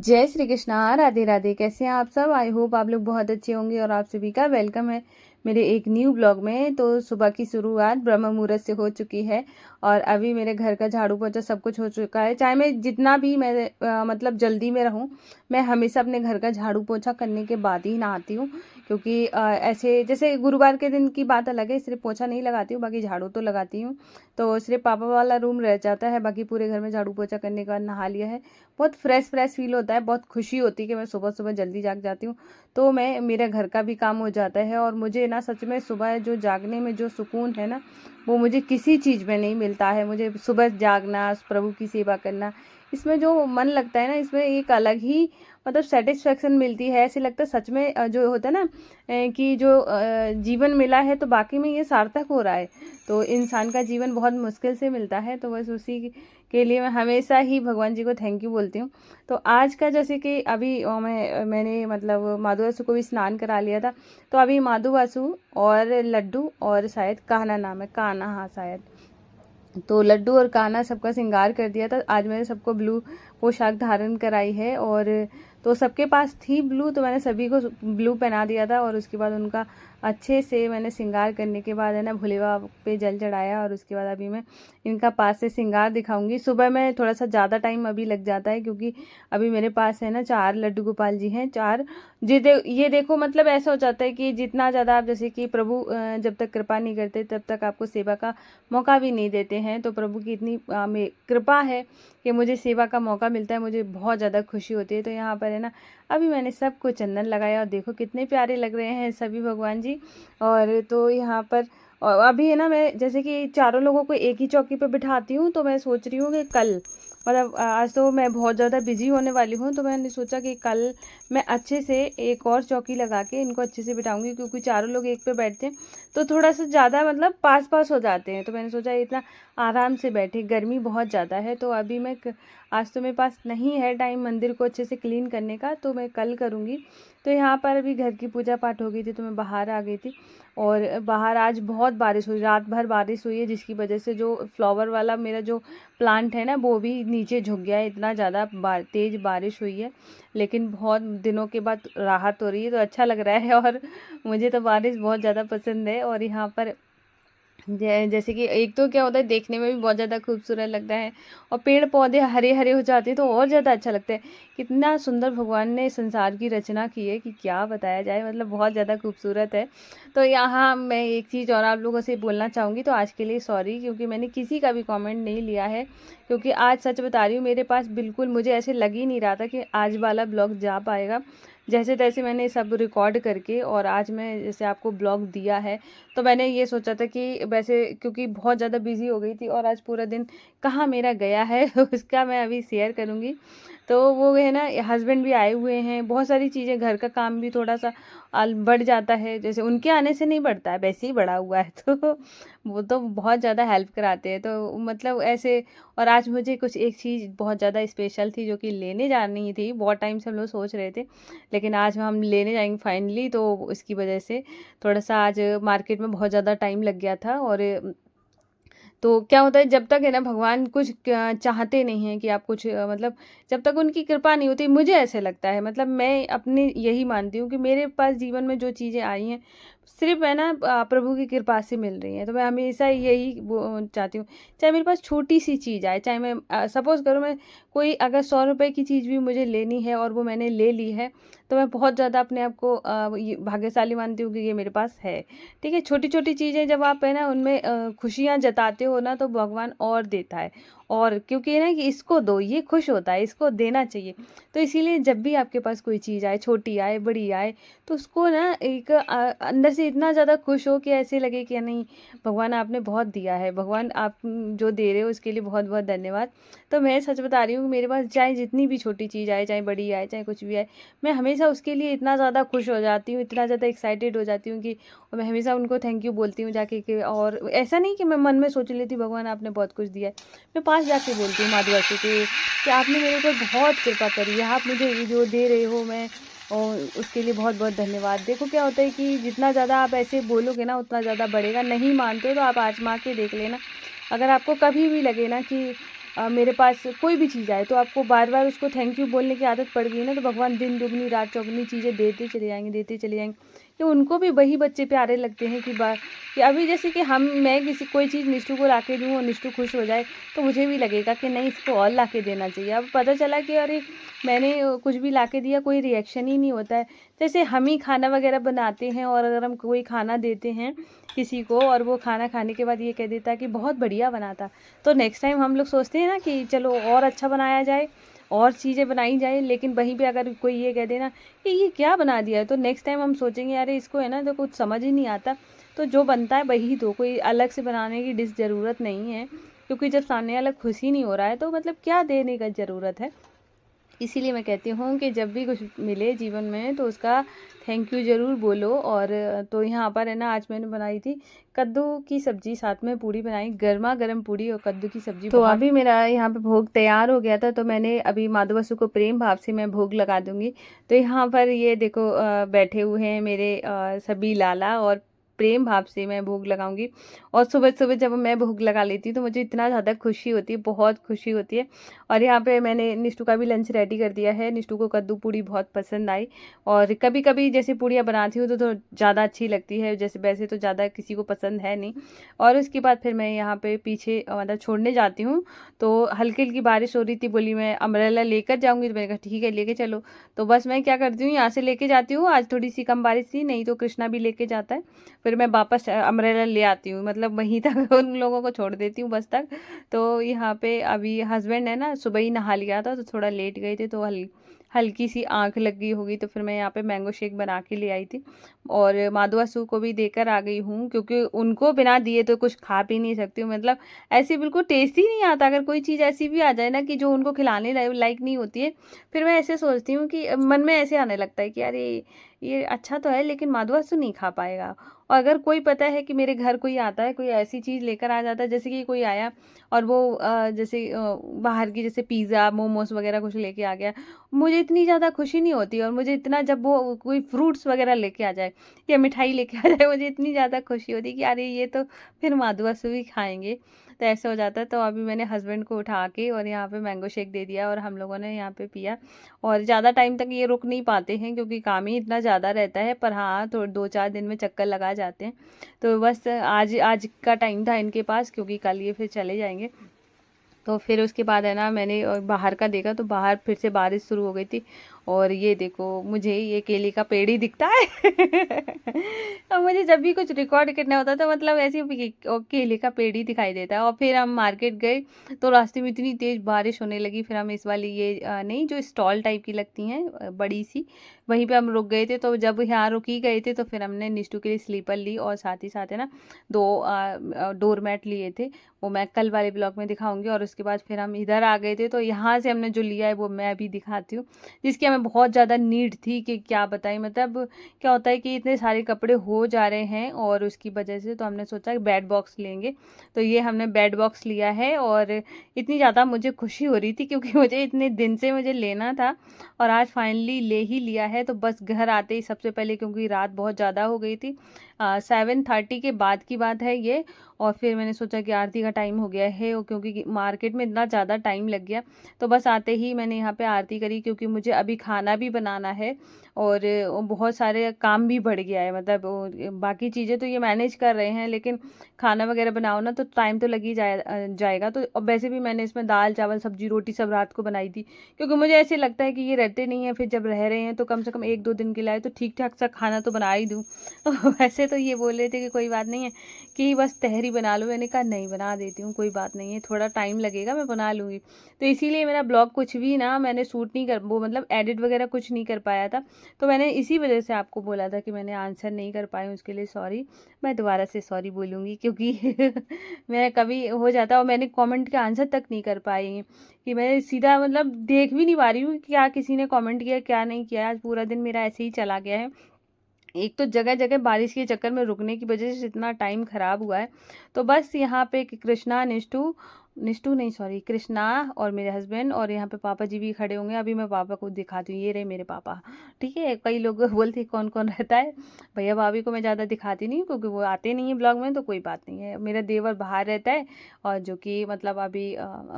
जय श्री कृष्णा, राधे राधे। कैसे हैं आप सब? आई होप आप लोग बहुत अच्छे होंगे और आप सभी का वेलकम है मेरे एक न्यू ब्लॉग में। तो सुबह की शुरुआत ब्रह्म मुहूर्त से हो चुकी है और अभी मेरे घर का झाड़ू पोछा सब कुछ हो चुका है। चाहे मैं जितना भी मतलब जल्दी में रहूं, मैं हमेशा अपने घर का झाड़ू पोछा करने के बाद ही नहाती हूँ, क्योंकि ऐसे जैसे गुरुवार के दिन की बात अलग है, सिर्फ पोछा नहीं लगाती हूँ, बाकी झाड़ू तो लगाती हूँ। तो सिर्फ पापा वाला रूम रह जाता है, बाकी पूरे घर में झाड़ू पोछा करने के बाद नहा लिया है। बहुत फ्रेश फ्रेश फील होता है, बहुत खुशी होती है कि मैं सुबह सुबह जल्दी जाग जाती हूँ, तो मैं मेरे घर का भी काम हो जाता है। और मुझे ना सच में सुबह जो जागने में जो सुकून है ना, वो मुझे किसी चीज़ में नहीं मिलता है। मुझे सुबह जागना, प्रभु की सेवा करना, इसमें जो मन लगता है ना, इसमें एक अलग ही मतलब सेटिस्फेक्शन मिलती है। ऐसे लगता है सच में जो होता है ना कि जो जीवन मिला है तो बाकी में ये सार्थक हो रहा है। तो इंसान का जीवन बहुत मुश्किल से मिलता है, तो बस उसी के लिए मैं हमेशा ही भगवान जी को थैंक यू बोलती हूँ। तो आज का जैसे कि अभी मैंने मतलब माधु वासु को भी स्नान करा लिया था, तो अभी माधु वासु और लड्डू और शायद कान्हा नाम है, कान्हा, हाँ शायद, तो लड्डू और कान्हा सबका श्रृंगार कर दिया था। आज मैंने सबको ब्लू पोशाक धारण कराई है, और तो सबके पास थी ब्लू, तो मैंने सभी को ब्लू पहना दिया था। और उसके बाद उनका अच्छे से मैंने श्रृंगार करने के बाद है ना भोले बाबा पे जल चढ़ाया, और उसके बाद अभी मैं इनका पास से श्रृंगार दिखाऊंगी। सुबह में थोड़ा सा ज़्यादा टाइम अभी लग जाता है, क्योंकि अभी मेरे पास है ना 4 लड्डू गोपाल जी हैं, 4। ये देखो मतलब ऐसा हो जाता है कि जितना ज़्यादा आप जैसे कि प्रभु जब तक कृपा नहीं करते तब तक आपको सेवा का मौका भी नहीं देते हैं। तो प्रभु की इतनी कृपा है कि मुझे सेवा का मौका मिलता है, मुझे बहुत ज़्यादा खुशी होती है। तो यहाँ पर है ना अभी मैंने सबको चंदन लगाया, और देखो कितने प्यारे लग रहे हैं सभी भगवान जी। और तो यहाँ पर और अभी है ना मैं जैसे कि चारों लोगों को एक ही चौकी पर बिठाती हूँ, तो मैं सोच रही हूँ कि कल मतलब आज तो मैं बहुत ज़्यादा बिजी होने वाली हूँ, तो मैंने सोचा कि कल मैं अच्छे से एक और चौकी लगा के इनको अच्छे से बिठाऊंगी, क्योंकि चारों लोग एक पे बैठते हैं तो थोड़ा सा ज़्यादा मतलब पास पास हो जाते हैं। तो मैंने सोचा इतना आराम से बैठे, गर्मी बहुत ज़्यादा है। तो अभी आज तो मेरे पास नहीं है टाइम मंदिर को अच्छे से क्लीन करने का, तो मैं कल करूँगी। तो यहाँ पर अभी घर की पूजा पाठ हो गई थी, तो मैं बाहर आ गई थी, और बाहर आज बहुत बारिश हुई, रात भर बारिश हुई है, जिसकी वजह से जो फ्लावर वाला मेरा जो प्लांट है ना वो भी नीचे झुक गया है। इतना ज़्यादा तेज़ बारिश हुई है, लेकिन बहुत दिनों के बाद राहत हो रही है, तो अच्छा लग रहा है। और मुझे तो बारिश बहुत ज़्यादा पसंद है। और यहाँ पर जैसे कि एक तो क्या होता है, देखने में भी बहुत ज़्यादा खूबसूरत लगता है, और पेड़ पौधे हरे हरे हो जाते हैं तो और ज़्यादा अच्छा लगता है। कितना सुंदर भगवान ने संसार की रचना की है कि क्या बताया जाए, मतलब बहुत ज़्यादा खूबसूरत है। तो यहाँ मैं एक चीज़ और आप लोगों से बोलना चाहूँगी, तो आज के लिए सॉरी, क्योंकि मैंने किसी का भी कमेंट नहीं लिया है, क्योंकि आज सच बता रही हूँ मेरे पास बिल्कुल मुझे ऐसे लग ही नहीं रहा था कि आज वाला ब्लॉग जा पाएगा। जैसे तैसे मैंने सब रिकॉर्ड करके और आज मैं जैसे आपको ब्लॉग दिया है, तो मैंने ये सोचा था कि वैसे क्योंकि बहुत ज़्यादा बिजी हो गई थी और आज पूरा दिन कहाँ मेरा गया है उसका मैं अभी शेयर करूँगी। तो वो है ना हस्बैंड भी आए हुए हैं, बहुत सारी चीज़ें, घर का काम भी थोड़ा सा बढ़ जाता है, जैसे उनके आने से नहीं बढ़ता है, वैसे ही बढ़ा हुआ है तो वो तो बहुत ज़्यादा हेल्प कराते हैं, तो मतलब ऐसे। और आज मुझे कुछ एक चीज़ बहुत ज़्यादा स्पेशल थी जो कि लेने जानी थी, बहुत टाइम से हम लोग सोच रहे थे, लेकिन आज हम लेने जाएंगे फाइनली। तो इसकी वजह से थोड़ा सा आज मार्केट में बहुत ज़्यादा टाइम लग गया था। और तो क्या होता है, जब तक है ना भगवान कुछ चाहते नहीं हैं कि आप कुछ मतलब जब तक उनकी कृपा नहीं होती, मुझे ऐसे लगता है, मतलब मैं अपनी यही मानती हूँ कि मेरे पास जीवन में जो चीज़ें आई हैं सिर्फ है ना प्रभु की कृपा से मिल रही हैं। तो मैं हमेशा यही चाहती हूँ, चाहे मेरे पास छोटी सी चीज़ आए, चाहे मैं सपोज़ करूँ मैं कोई अगर 100 रुपये की चीज़ भी मुझे लेनी है और वो मैंने ले ली है, तो मैं बहुत ज़्यादा अपने आप को ये भाग्यशाली मानती हूँ कि ये मेरे पास है। ठीक है, छोटी छोटी चीज़ें जब आप है ना उनमें खुशियाँ जताते हो ना, तो भगवान और देता है। और क्योंकि ना कि इसको दो, ये खुश होता है, इसको देना चाहिए। तो इसीलिए जब भी आपके पास कोई चीज़ आए, छोटी आए बड़ी आए, तो उसको ना एक अंदर से इतना ज़्यादा खुश हो कि ऐसे लगे कि नहीं, भगवान आपने बहुत दिया है, भगवान आप जो दे रहे हो उसके लिए बहुत बहुत धन्यवाद। तो मैं सच बता रही हूँ, मेरे पास चाहे जितनी भी छोटी चीज़ आए, चाहे बड़ी आए, चाहे कुछ भी आए, मैं हमेशा उसके लिए इतना ज़्यादा खुश हो जाती हूँ, इतना ज़्यादा एक्साइटेड हो जाती हूँ कि और मैं हमेशा उनको थैंक यू बोलती हूँ जाके कि, और ऐसा नहीं कि मैं मन में सोच लेती भगवान आपने बहुत कुछ दिया है, मैं पास जाके बोलती हूँ माधवा से कि आपने मेरे ऊपर बहुत कृपा करी है, आप मुझे जो दे रहे हो मैं और उसके लिए बहुत बहुत धन्यवाद। देखो क्या होता है कि जितना ज़्यादा आप ऐसे बोलोगे ना उतना ज़्यादा बढ़ेगा। नहीं मानते हो तो आप आजमा के देख लेना, अगर आपको कभी भी लगे ना कि मेरे पास कोई भी चीज़ आए तो आपको बार बार उसको थैंक यू बोलने की आदत पड़ गई ना, तो भगवान दिन दुगनी रात चौगुनी चीज़ें देते चले जाएंगे, देते चले जाएंगे। कि उनको भी वही बच्चे प्यारे लगते हैं कि अभी जैसे कि मैं किसी कोई चीज़ निष्ठू को ला के दूँ और निष्ठू खुश हो जाए, तो मुझे भी लगेगा कि नहीं, इसको और ला के देना चाहिए। अब पता चला कि अरे मैंने कुछ भी ला के दिया, कोई रिएक्शन ही नहीं होता है। जैसे हम ही खाना वगैरह बनाते हैं और अगर हम कोई खाना देते हैं किसी को और वो खाना खाने के बाद ये कह देता है कि बहुत बढ़िया बना था, तो नेक्स्ट टाइम हम लोग सोचते हैं ना कि चलो और अच्छा बनाया जाए, और चीज़ें बनाई जाए। लेकिन वहीं पे अगर कोई ये कह देना कि ये क्या बना दिया है, तो नेक्स्ट टाइम हम सोचेंगे अरे इसको है ना तो कुछ समझ ही नहीं आता, तो जो बनता है वही दो, कोई अलग से बनाने की ज़रूरत नहीं है। क्योंकि जब सामने वाला खुश ही नहीं हो रहा है तो मतलब क्या देने का ज़रूरत है। इसीलिए मैं कहती हूँ कि जब भी कुछ मिले जीवन में तो उसका थैंक यू ज़रूर बोलो। और तो यहाँ पर है ना, आज मैंने बनाई थी कद्दू की सब्ज़ी, साथ में पूड़ी बनाई, गर्मा गर्म पूड़ी और कद्दू की सब्ज़ी। तो अभी मेरा यहाँ पे भोग तैयार हो गया था, तो मैंने अभी माधव बसु को प्रेम भाव से मैं भोग लगा दूँगी। तो यहाँ पर ये देखो बैठे हुए हैं मेरे सभी लाला, और प्रेम भाव से मैं भोग लगाऊंगी। और सुबह सुबह जब मैं भोग लगा लेती हूँ तो मुझे इतना ज़्यादा खुशी होती है, बहुत खुशी होती है। और यहाँ पे मैंने निष्ठू का भी लंच रेडी कर दिया है। निष्ठू को कद्दू पूड़ी बहुत पसंद आई, और कभी कभी जैसे पूड़ियाँ बनाती हूँ तो ज़्यादा अच्छी लगती है, जैसे वैसे तो ज़्यादा किसी को पसंद है नहीं। और उसके बाद फिर मैं यहाँ पे पीछे मतलब छोड़ने जाती हूँ, तो हल्की हल्की बारिश हो रही थी, बोली मैं अम्ब्रेला लेकर जाऊँगी, तो मैंने कहा ठीक है लेके चलो। तो बस मैं क्या करती हूँ, यहाँ से लेके जाती हूँ, आज थोड़ी सी कम बारिश थी, नहीं तो कृष्णा भी लेके जाता है, फिर मैं वापस अम्ब्रेला ले आती हूँ, मतलब वहीं तक उन लोगों को छोड़ देती हूँ बस तक। तो यहाँ पे अभी हस्बैंड है ना, सुबह ही नहा लिया था तो थोड़ा लेट गए थे, तो हल्की सी आंख लग गई होगी, तो फिर मैं यहाँ पे मैंगो शेक बना के ले आई थी। और माधवासू को भी देकर आ गई हूँ, क्योंकि उनको बिना दिए तो कुछ खा पी नहीं सकती हूँ, मतलब ऐसे बिल्कुल टेस्ट ही नहीं आता। अगर कोई चीज़ ऐसी भी आ जाए ना कि जो उनको खिलाने लायक नहीं होती है, फिर मैं ऐसे सोचती हूँ कि मन में ऐसे आने लगता है कि अरे ये अच्छा तो है लेकिन माधवासू नहीं खा पाएगा। और अगर कोई पता है कि मेरे घर कोई आता है, कोई ऐसी चीज़ लेकर आ जाता है, जैसे कि कोई आया और वो जैसे बाहर की जैसे पिज़्ज़ा मोमोज वगैरह कुछ लेके आ गया, मुझे इतनी ज़्यादा खुशी नहीं होती। और मुझे इतना, जब वो कोई फ्रूट्स वगैरह लेके आ जाए या मिठाई लेके आ जाए, मुझे इतनी ज़्यादा खुशी होती है कि अरे ये तो फिर माधवासू भी खाएंगे, तो ऐसा हो जाता है। तो अभी मैंने हस्बैंड को उठा के और यहाँ पे मैंगो शेक दे दिया और हम लोगों ने यहाँ पे पिया। और ज़्यादा टाइम तक ये रुक नहीं पाते हैं क्योंकि काम ही इतना ज़्यादा रहता है, पर हाँ तो 2-4 दिन में चक्कर लगा जाते हैं। तो बस आज आज का टाइम था इनके पास, क्योंकि कल ये फिर चले जाएंगे। तो फिर उसके बाद है ना, मैंने बाहर का देखा तो बाहर फिर से बारिश शुरू हो गई थी। और ये देखो मुझे ये केले का पेड़ ही दिखता है। और मुझे जब भी कुछ रिकॉर्ड करना होता था मतलब ऐसे ही केले का पेड़ ही दिखाई देता है। और फिर हम मार्केट गए तो रास्ते में इतनी तेज़ बारिश होने लगी, फिर हम इस वाली ये नहीं जो स्टॉल टाइप की लगती हैं बड़ी सी, वहीं पे हम रुक गए थे। तो जब यहाँ रुक ही गए थे तो फिर हमने निष्ठू के लिए स्लीपर ली, और साथ ही साथ है ना 2 डोर मैट लिए थे, वो मैं कल वाले ब्लॉग में दिखाऊंगी। और उसके बाद फिर हम इधर आ गए थे, तो यहाँ से हमने जो लिया है वो मैं अभी दिखाती हूँ, जिसकी हमें बहुत ज़्यादा नीड थी कि क्या बताएं। मतलब क्या होता है कि इतने सारे कपड़े हो जा रहे हैं और उसकी वजह से तो हमने सोचा कि बेड बॉक्स लेंगे। तो ये हमने बेड बॉक्स लिया है, और इतनी ज़्यादा मुझे खुशी हो रही थी क्योंकि मुझे इतने दिन से मुझे लेना था और आज फाइनली ले ही लिया है। तो बस घर आते ही सबसे पहले, क्योंकि रात बहुत ज़्यादा हो गई थी, 7:30 के बाद की बात है ये, और फिर मैंने सोचा कि आरती का टाइम हो गया है, और क्योंकि मार्केट में इतना ज़्यादा टाइम लग गया, तो बस आते ही मैंने यहाँ पे आरती करी, क्योंकि मुझे अभी खाना भी बनाना है और बहुत सारे काम भी बढ़ गया है। मतलब बाकी चीज़ें तो ये मैनेज कर रहे हैं, लेकिन खाना वगैरह बनाओ ना तो टाइम तो लग ही जाएगा। तो अब वैसे भी मैंने इसमें दाल चावल सब्जी रोटी सब रात को बनाई थी, क्योंकि मुझे ऐसे लगता है कि ये रहते नहीं है, फिर जब रह रहे हैं तो कम से कम 1-2 दिन के लिए तो ठीक ठाक सा खाना तो बना ही दूँ। वैसे तो ये बोल रहे थे कि कोई बात नहीं है कि बस तहरी बना लो, मैंने कहा नहीं बना देती हूँ, कोई बात नहीं है, थोड़ा टाइम लगेगा मैं बना लूँगी। तो इसीलिए मेरा ब्लॉग कुछ भी ना मैंने शूट नहीं कर, वो मतलब एडिट वगैरह कुछ नहीं कर पाया था। तो मैंने इसी वजह से आपको बोला था कि मैंने आंसर नहीं कर पाई हूँ, उसके लिए सॉरी। मैं दोबारा से सॉरी बोलूँगी, क्योंकि मैं कभी हो जाता, और मैंने कमेंट के आंसर तक नहीं कर पाई कि मैं सीधा मतलब देख भी नहीं पा रही हूँ क्या किसी ने कमेंट किया क्या नहीं किया। आज पूरा दिन मेरा ऐसे ही चला गया है। एक तो जगह जगह बारिश के चक्कर में रुकने की वजह से इतना टाइम ख़राब हुआ है। तो बस यहाँ पे कृष्णा निष्ठू निष्ठू नहीं, सॉरी, कृष्णा और मेरे हस्बैंड, और यहाँ पे पापा जी भी खड़े होंगे। अभी मैं पापा को दिखाती हूँ, ये रहे मेरे पापा। ठीक है, कई लोग बोलते हैं कौन कौन रहता है। भैया भाभी को मैं ज़्यादा दिखाती नहीं हूँ क्योंकि वो आते नहीं है ब्लॉग में, तो कोई बात नहीं है। मेरा देवर बाहर रहता है, और जो कि मतलब अभी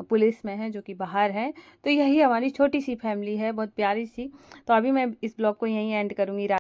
पुलिस में है, जो कि बाहर है। तो यही हमारी छोटी सी फैमिली है, बहुत प्यारी सी। तो अभी मैं इस ब्लॉग को यहीं एंड करूँगी।